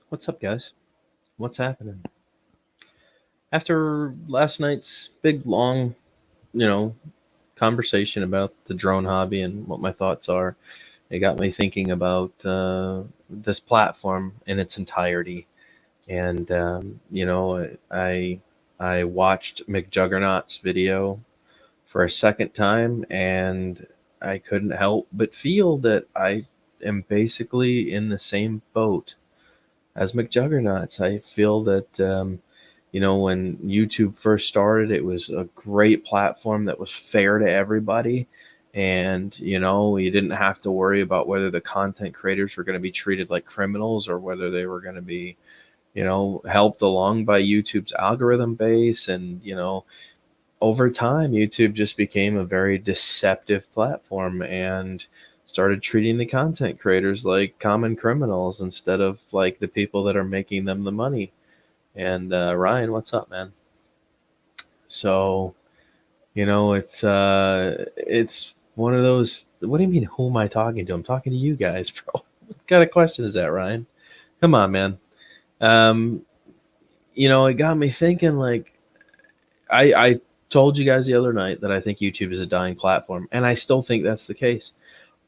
What's up, guys? What's happening? After last night's big, long, you know, conversation about the drone hobby and what my thoughts are, it got me thinking about this platform in its entirety. And I watched McJuggernaut's video for a second time, and I couldn't help but feel that I am basically in the same boat as McJuggernauts. I feel that when YouTube first started, it was a great platform that was fair to everybody. And, you didn't have to worry about whether the content creators were going to be treated like criminals or whether they were going to be, helped along by YouTube's algorithm base. And, over time, YouTube just became a very deceptive platform and started treating the content creators like common criminals instead of like the people that are making them the money. And Ryan, what's up, man? So, it's one of those. What do you mean? Who am I talking to? I'm talking to you guys, bro. What kind of question is that, Ryan? Come on, man. Um, it got me thinking. Like, I told you guys the other night that I think YouTube is a dying platform, and I still think that's the case.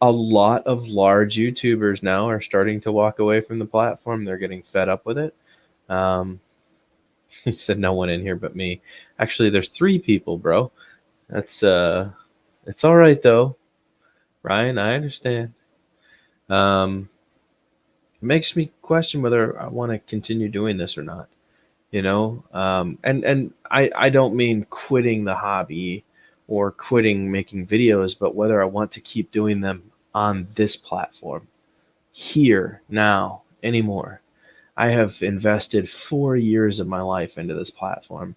A lot of large YouTubers now are starting to walk away from the platform. They're getting fed up with it. Um, he said no one in here but me. Actually, there's three people, bro. That's it's all right though, Ryan. I understand. Um, it makes me question whether I want to continue doing this or not. And I don't mean quitting the hobby or quitting making videos, but whether I want to keep doing them on this platform here now anymore. I have invested 4 years of my life into this platform,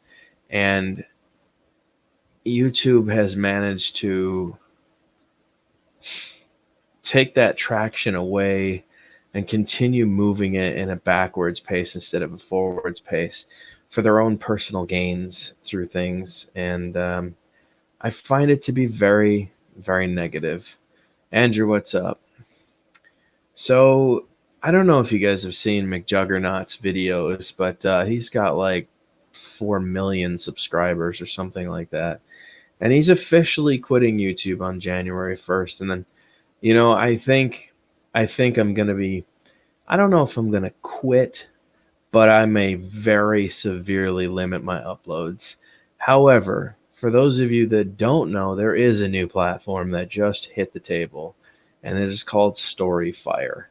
and YouTube has managed to take that traction away and continue moving it in a backwards pace instead of a forwards pace for their own personal gains through things. And I find it to be very, very negative. Andrew, what's up? So, I don't know if you guys have seen McJuggernaut's videos, but he's got like 4 million subscribers or something like that. And he's officially quitting YouTube on January 1st. And then I think I'm gonna be. I don't know if I'm gonna quit, but I may very severely limit my uploads. However, for those of you that don't know, there is a new platform that just hit the table, and it is called Storyfire.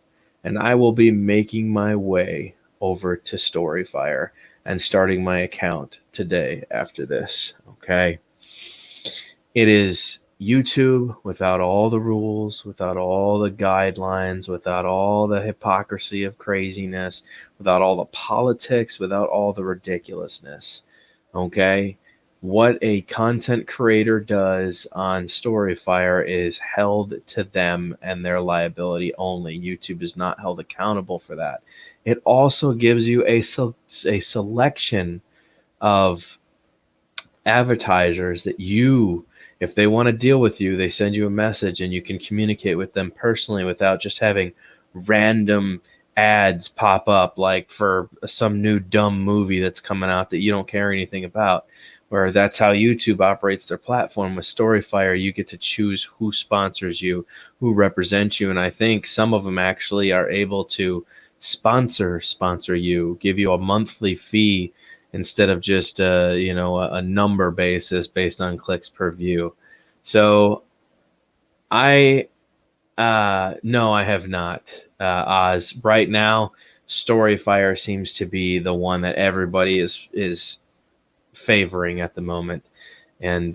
And I will be making my way over to Storyfire and starting my account today after this. Okay. It is YouTube without all the rules, without all the guidelines, without all the hypocrisy of craziness, without all the politics, without all the ridiculousness. Okay? What a content creator does on Storyfire is held to them and their liability only. YouTube is not held accountable for that. It also gives you a selection of advertisers that if they want to deal with you, they send you a message and you can communicate with them personally without just having random ads pop up like for some new dumb movie that's coming out that you don't care anything about. Where that's how YouTube operates their platform. With Storyfire, you get to choose who sponsors you, who represents you, and I think some of them actually are able to sponsor you, give you a monthly fee instead of just a number basis based on clicks per view. So I no, I have not. Oz right now, Storyfire seems to be the one that everybody is favoring at the moment, and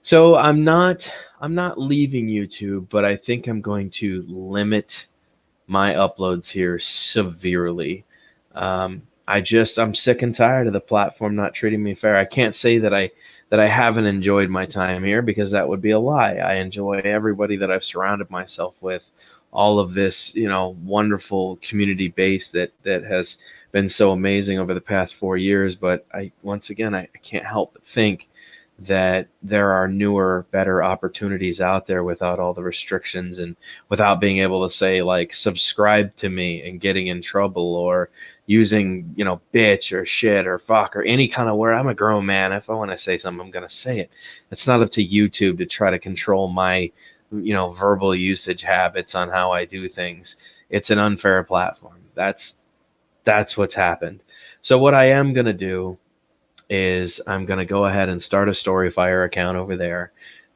so I'm not leaving YouTube, but I think I'm going to limit my uploads here severely. I'm sick and tired of the platform not treating me fair. I can't say that I haven't enjoyed my time here because that would be a lie. I enjoy everybody that I've surrounded myself with, all of this, wonderful community base that has been so amazing over the past 4 years. But I once again I can't help but think that there are newer, better opportunities out there without all the restrictions and without being able to say like subscribe to me and getting in trouble or using, bitch or shit or fuck or any kind of word. I'm a grown man. If I want to say something, I'm going to say it. It's not up to YouTube to try to control my, verbal usage habits on how I do things. It's an unfair platform. That's what's happened. So what I am going to do is I'm going to go ahead and start a Storyfire account over there.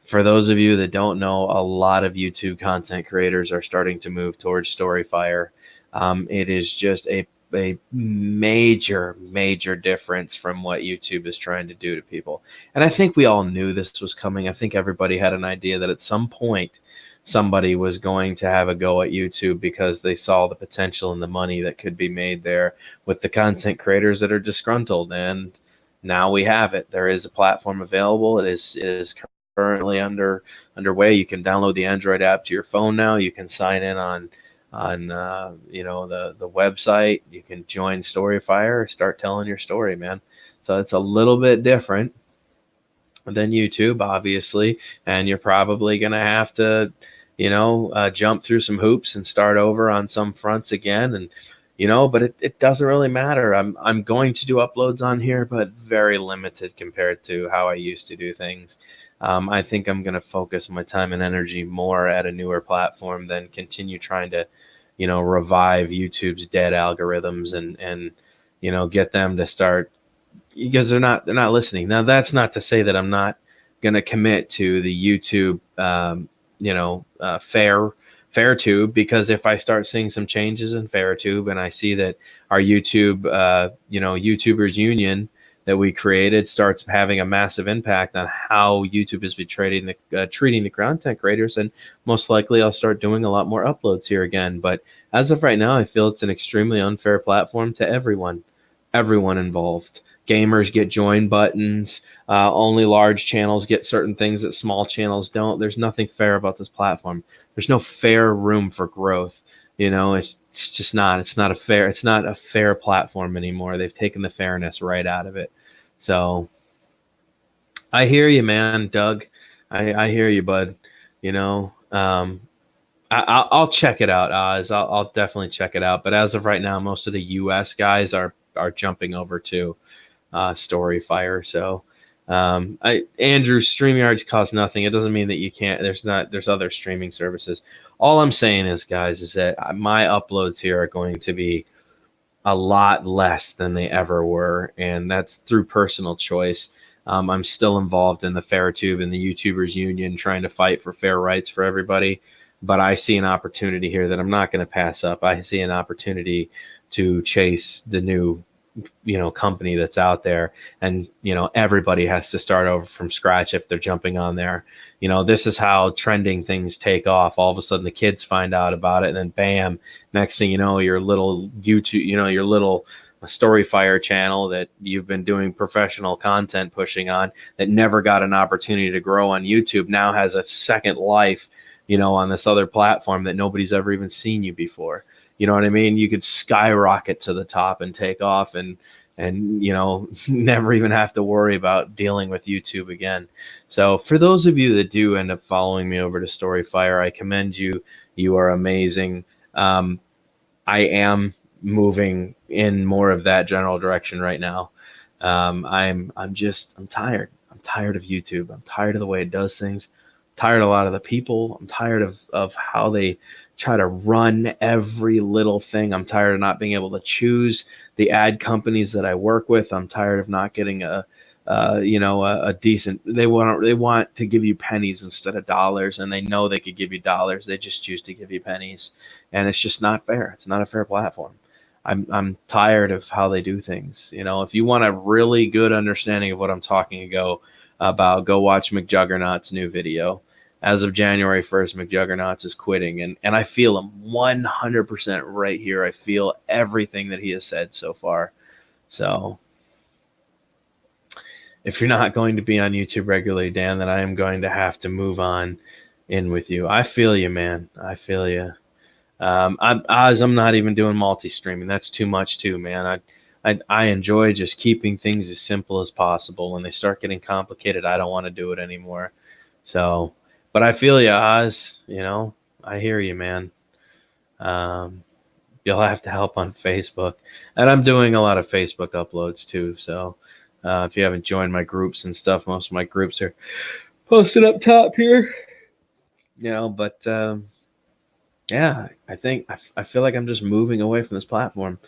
For those of you that don't know, a lot of YouTube content creators are starting to move towards Storyfire. It is just a major, major difference from what YouTube is trying to do to people. And I think we all knew this was coming. I think everybody had an idea that at some point somebody was going to have a go at YouTube because they saw the potential and the money that could be made there with the content creators that are disgruntled. And now we have it. There is a platform available. It is currently underway. You can download the Android app to your phone now. You can sign in on the website. You can join Storyfire, start telling your story, man. So it's a little bit different than YouTube, obviously, and you're probably gonna have to, jump through some hoops and start over on some fronts again, and but it doesn't really matter. I'm going to do uploads on here, but very limited compared to how I used to do things. I think I'm going to focus my time and energy more at a newer platform than continue trying to, revive YouTube's dead algorithms and get them to start, because they're not listening. Now that's not to say that I'm not going to commit to the YouTube, FairTube, because if I start seeing some changes in FairTube and I see that our YouTube, YouTubers Union that we created starts having a massive impact on how YouTube is treating the content creators, and most likely I'll start doing a lot more uploads here again. But as of right now, I feel it's an extremely unfair platform to everyone involved. Gamers get join buttons. Only large channels get certain things that small channels don't. There's nothing fair about this platform. There's no fair room for growth. It's just not. It's not a fair platform anymore. They've taken the fairness right out of it. So I hear you, man, Doug. I hear you, bud. I'll check it out, Oz. I'll definitely check it out. But as of right now, most of the U.S. guys are jumping over to Storyfire. So, Andrew, StreamYards cost nothing. It doesn't mean that you can't. There's other streaming services. All I'm saying is, guys, is that my uploads here are going to be a lot less than they ever were, and that's through personal choice. I'm still involved in the FairTube and the YouTubers Union, trying to fight for fair rights for everybody. But I see an opportunity here that I'm not going to pass up. I see an opportunity to chase the new company that's out there, and everybody has to start over from scratch if they're jumping on there. This is how trending things take off. All of a sudden the kids find out about it, and then bam, next thing you know, your little YouTube, your little Storyfire channel that you've been doing professional content pushing on, that never got an opportunity to grow on YouTube, now has a second life on this other platform that nobody's ever even seen you before. You know what I mean? You could skyrocket to the top and take off and never even have to worry about dealing with YouTube again. So for those of you that do end up following me over to Storyfire, I commend you. You are amazing. I am moving in more of that general direction right now. I'm tired. I'm tired of YouTube. I'm tired of the way it does things. I'm tired of a lot of the people. I'm tired of how they try to run every little thing. I'm tired of not being able to choose the ad companies that I work with. I'm tired of not getting a decent. They want to give you pennies instead of dollars, and they know they could give you dollars. They just choose to give you pennies, and it's just not fair. It's not a fair platform. I'm tired of how they do things. If you want a really good understanding of what I'm talking about, go watch McJuggernaut's new video. As of January 1st, McJuggernauts is quitting, and I feel him 100% right here. I feel everything that he has said so far. So if you're not going to be on YouTube regularly, Dan, then I am going to have to move on in with you. I feel you, man. I feel you. I'm not even doing multi-streaming. That's too much too, man. I enjoy just keeping things as simple as possible. When they start getting complicated, I don't want to do it anymore. So, but I feel you, Oz. I hear you, man. Um, you'll have to help on Facebook, and I'm doing a lot of Facebook uploads too. So, if you haven't joined my groups and stuff, most of my groups are posted up top here. But yeah, I feel like I'm just moving away from this platform.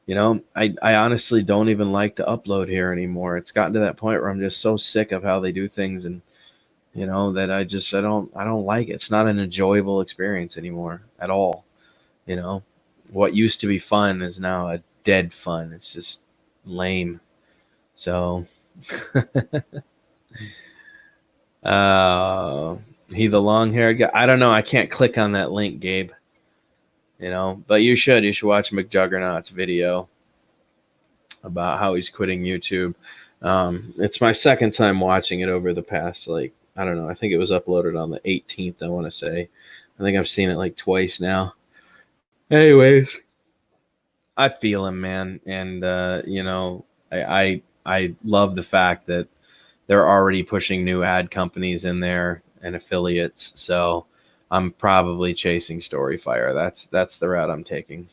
I honestly don't even like to upload here anymore. It's gotten to that point where I'm just so sick of how they do things, and that I don't like it. It's not an enjoyable experience anymore at all. You know, what used to be fun is now a dead fun. It's just lame. So, uh, he the long haired guy. I don't know. I can't click on that link, Gabe. But you should. You should watch McJuggernaut's video about how he's quitting YouTube. It's my second time watching it over the past, like, I don't know. I think it was uploaded on the 18th, I want to say. I think I've seen it like twice now. Anyways, I feel him, man. And, I love the fact that they're already pushing new ad companies in there and affiliates. So I'm probably chasing Storyfire. That's the route I'm taking.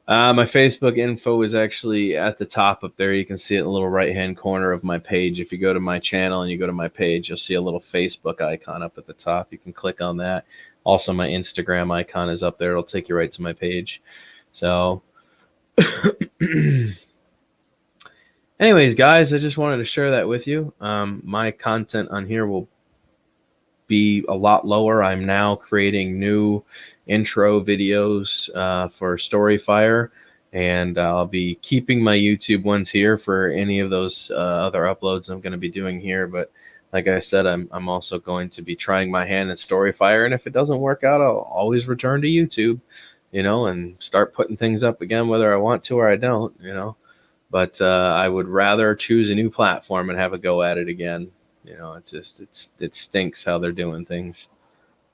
My Facebook info is actually at the top up there. You can see it in the little right-hand corner of my page. If you go to my channel and you go to my page, you'll see a little Facebook icon up at the top. You can click on that. Also, my Instagram icon is up there. It'll take you right to my page. So, anyways, guys, I just wanted to share that with you. My content on here will be a lot lower. I'm now creating new intro videos for Storyfire, and I'll be keeping my YouTube ones here for any of those other uploads I'm going to be doing here. But like I said, I'm also going to be trying my hand at Storyfire, and if it doesn't work out, I'll always return to YouTube, and start putting things up again, whether I want to or I don't, But I would rather choose a new platform and have a go at it again. It stinks how they're doing things.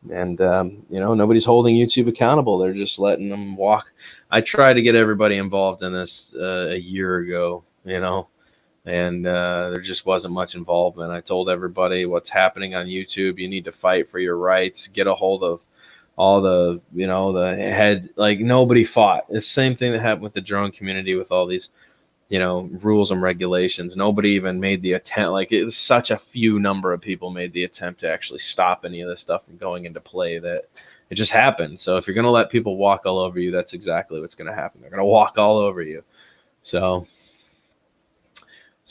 And, nobody's holding YouTube accountable. They're just letting them walk. I tried to get everybody involved in this a year ago, and there just wasn't much involvement. I told everybody what's happening on YouTube. You need to fight for your rights. Get a hold of all the, the head. Like, nobody fought. It's the same thing that happened with the drone community with all these rules and regulations. Nobody even made the attempt. Like, it was such a few number of people made the attempt to actually stop any of this stuff from going into play that it just happened. So if you're going to let people walk all over you, that's exactly what's going to happen. They're going to walk all over you. So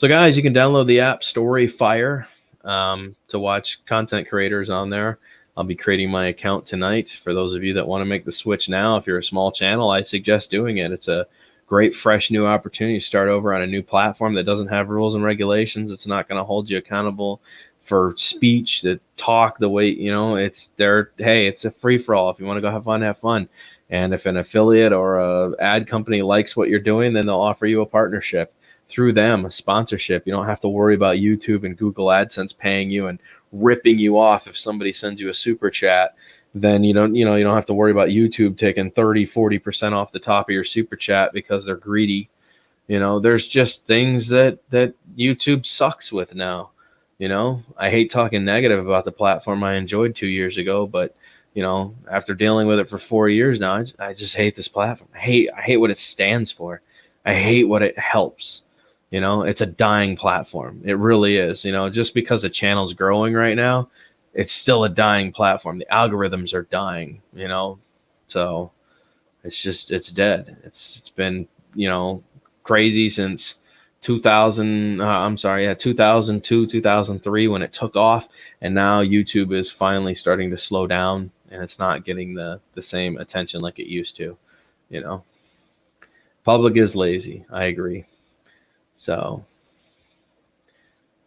guys, you can download the app Storyfire to watch content creators on there. I'll be creating my account tonight. For those of you that want to make the switch now, if you're a small channel, I suggest doing it. It's a great, fresh, new opportunity to start over on a new platform that doesn't have rules and regulations. It's not going to hold you accountable for speech, to talk the way, it's there. Hey, it's a free for all. If you want to go have fun, have fun. And if an affiliate or a ad company likes what you're doing, then they'll offer you a partnership through them, a sponsorship. You don't have to worry about YouTube and Google AdSense paying you and ripping you off if somebody sends you a super chat. Then you don't have to worry about YouTube taking 30-40% off the top of your super chat because they're greedy. There's just things that YouTube sucks with now. I hate talking negative about the platform I enjoyed 2 years ago, but after dealing with it for 4 years now, I just hate this platform. I hate what it stands for. I hate what it helps. It's a dying platform. It really is. Just because a channel's growing right now, it's still a dying platform. The algorithms are dying, so it's dead. It's been, crazy since 2002, 2003 when it took off. And now YouTube is finally starting to slow down, and it's not getting the same attention like it used to, Public is lazy. I agree. So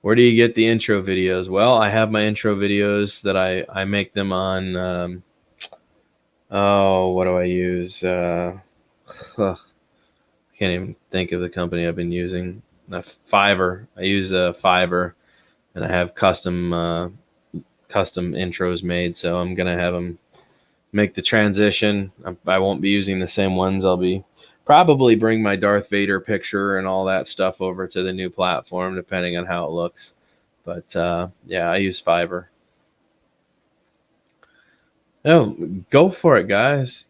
where do you get the intro videos? Well, I have my intro videos that I make them on, what do I use? Can't even think of the company I've been using. Fiverr. I use Fiverr, and I have custom intros made. So I'm going to have them make the transition. I won't be using the same ones. I'll be probably bring my Darth Vader picture and all that stuff over to the new platform, depending on how it looks. But yeah, I use Fiverr. No, go for it, guys.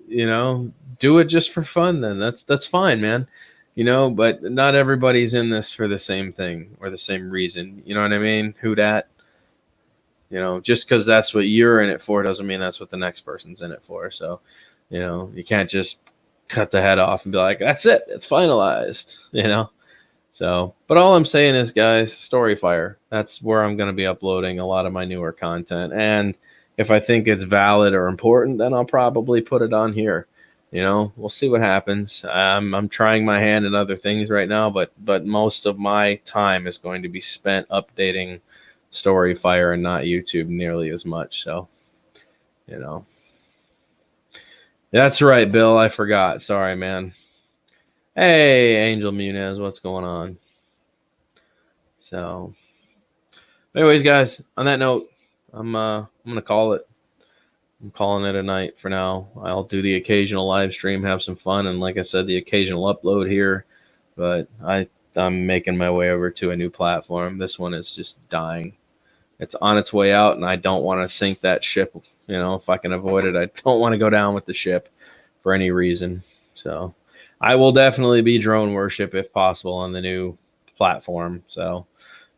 You know, do it just for fun. Then that's fine, man. You know, but not everybody's in this for the same thing or the same reason. You know what I mean? Who dat? You know, just because that's what you're in it for doesn't mean that's what the next person's in it for. So, you know, you can't just cut the head off and be like, that's it, it's finalized, you know? So, but all I'm saying is, guys, Storyfire, that's where I'm going to be uploading a lot of my newer content. And if I think it's valid or important, then I'll probably put it on here. You know, we'll see what happens. I'm trying my hand in other things right now, but most of my time is going to be spent updating Storyfire and not YouTube nearly as much. So, you know, that's right, Bill. I forgot. Sorry, man. Hey, Angel Munez, what's going on? So, anyways, guys, on that note, I'm gonna call it. I'm calling it a night for now. I'll do the occasional live stream, have some fun, and like I said, the occasional upload here. But I'm making my way over to a new platform. This one is just dying. It's on its way out, and I don't want to sink that ship. You know, if I can avoid it, I don't want to go down with the ship for any reason. So I will definitely be drone worship if possible on the new platform. So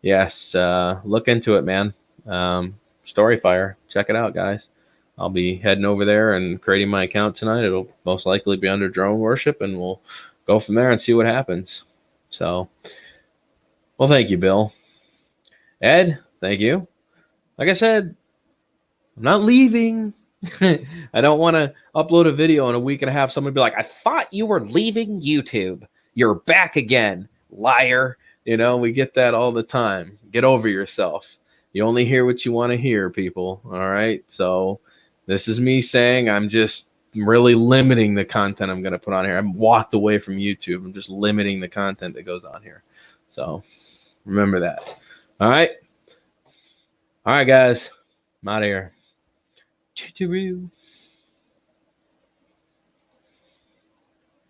yes, look into it, man. Storyfire, check it out, guys. I'll be heading over there and creating my account tonight. It'll most likely be under drone worship, and we'll go from there and see what happens. So, well, thank you, Bill. Ed, thank you. Like I said, I'm not leaving. I don't want to upload a video in a week and a half. Someone be like, I thought you were leaving YouTube. You're back again, liar. You know, we get that all the time. Get over yourself. You only hear what you want to hear, people. All right. So this is me saying I'm just really limiting the content I'm going to put on here. I'm walked away from YouTube. I'm just limiting the content that goes on here. So remember that. All right. All right, guys. I'm out of here. Choo-choo.